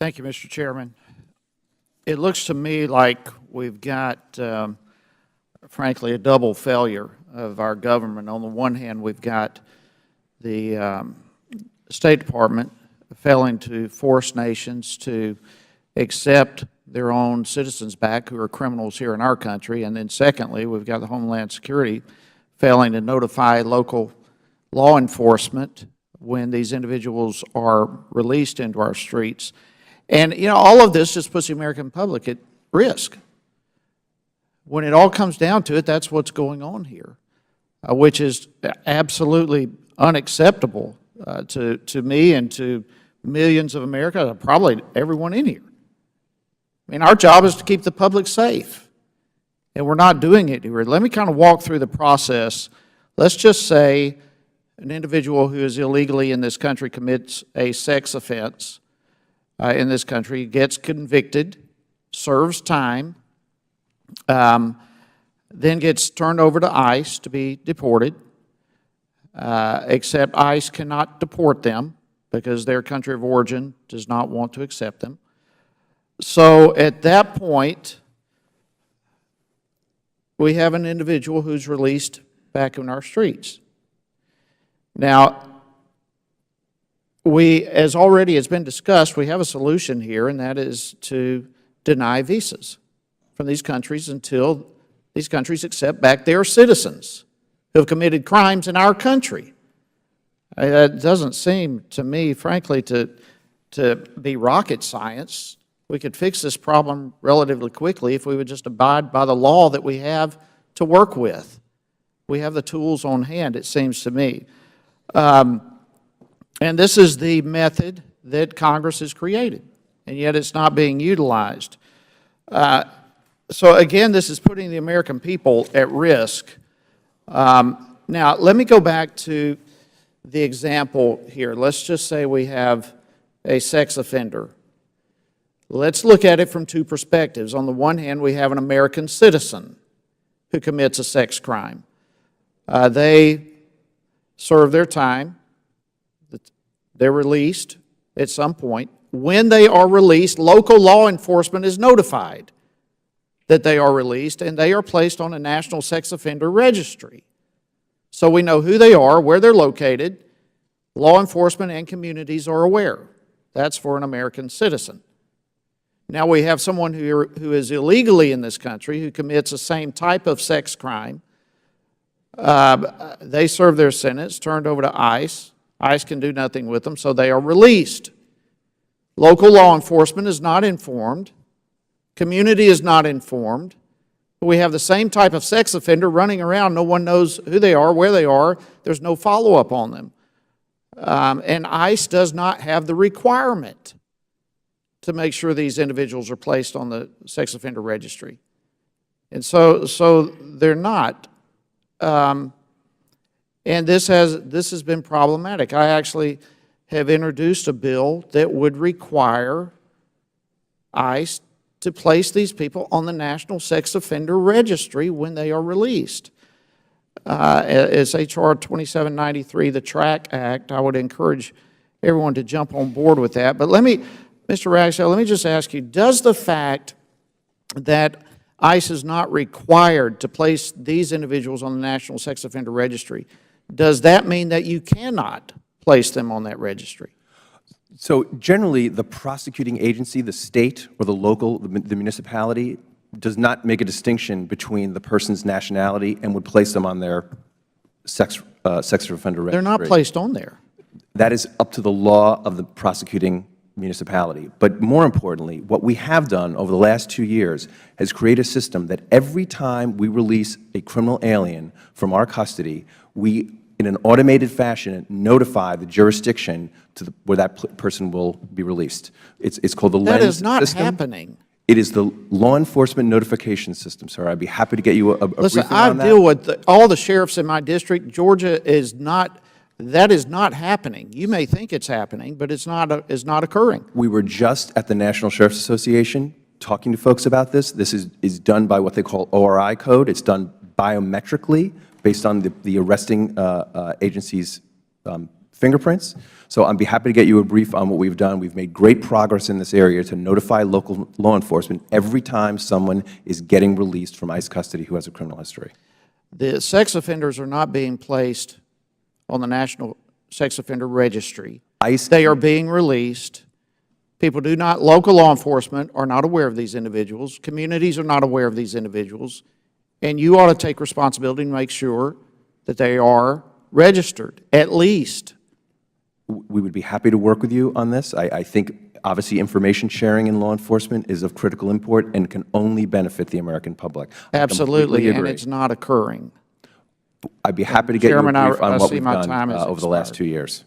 Thank you, Mr. Chairman. It looks to me like we've got, frankly, a double failure of our government. On the one hand, we've got the State Department failing to force nations to accept their own citizens back who are criminals here in our country. And then secondly, we've got the Homeland Security failing to notify local law enforcement when these individuals are released into our streets. And, you know, all of this just puts the American public at risk. When it all comes down to it, that's what's going on here, which is absolutely unacceptable to me and to millions of Americans, probably everyone in here. I mean, our job is to keep the public safe, and we're not doing it here. Let me kind of walk through the process. Let's just say an individual who is illegally in this country commits a sex offense in this country, gets convicted, serves time, then gets turned over to ICE to be deported, except ICE cannot deport them because their country of origin does not want to accept them. So at that point, we have an individual who's released back in our streets. Now, as already has been discussed, we have a solution here, and that is to deny visas from these countries until these countries accept back their citizens who have committed crimes in our country. That doesn't seem to me, frankly, to be rocket science. We could fix this problem relatively quickly if we would just abide by the law that we have to work with. We have the tools on hand, it seems to me. And this is the method that Congress has created, and yet it's not being utilized. So again, this is putting the American people at risk. Now, let me go back to the example here. Let's just say we have a sex offender. Let's look at it from two perspectives. On the one hand, we have an American citizen who commits a sex crime. They serve their time. They're released at some point. When they are released, local law enforcement is notified that they are released, and they are placed on a national sex offender registry. So we know who they are, where they're located. Law enforcement and communities are aware. That's for an American citizen. Now we have someone who is illegally in this country who commits the same type of sex crime. They serve their sentence, turned over to ICE. ICE can do nothing with them, so they are released. Local law enforcement is not informed. Community is not informed. We have the same type of sex offender running around. No one knows who they are, where they are. There's no follow-up on them. And ICE does not have the requirement to make sure these individuals are placed on the sex offender registry. And so they're not. And this has been problematic. I actually have introduced a bill that would require ICE to place these people on the National Sex Offender Registry when they are released. It's H.R. 2793, the TRACK Act. I would encourage everyone to jump on board with that. But Mr. Ragsdale, let me just ask you, does the fact that ICE is not required to place these individuals on the National Sex Offender Registry, does that mean that you cannot place them on that registry? So generally, the prosecuting agency, the state or the local, the municipality, does not make a distinction between the person's nationality and would place them on their sex offender registry. They're not placed on there. That is up to the law of the prosecuting municipality. But more importantly, what we have done over the last 2 years has created a system that every time we release a criminal alien from our custody, we, in an automated fashion, notify the jurisdiction where that person will be released. It's called the LENS system. That is not happening. It is the law enforcement notification system, sir. I'd be happy to get you a Listen, briefing on that. I deal with all the sheriffs in my district. Georgia is not. That is not happening. You may think it's happening, but it's not occurring. We were just at the National Sheriff's Association talking to folks about this. This is done by what they call ORI code. It's done biometrically based on the arresting agency's fingerprints. So I'd be happy to get you a brief on what we've done. We've made great progress in this area to notify local law enforcement every time someone is getting released from ICE custody who has a criminal history. The sex offenders are not being placed on the National Sex Offender Registry. ICE, They are being released. Local law enforcement are not aware of these individuals. Communities are not aware of these individuals. And you ought to take responsibility and make sure that they are registered, at least. we would be happy to work with you on this. I think, obviously, information sharing in law enforcement is of critical import and can only benefit the American public. Absolutely, and it's not occurring. I'd be happy to get you a Chairman, brief on I what see we've my done time has over the last expired. 2 years.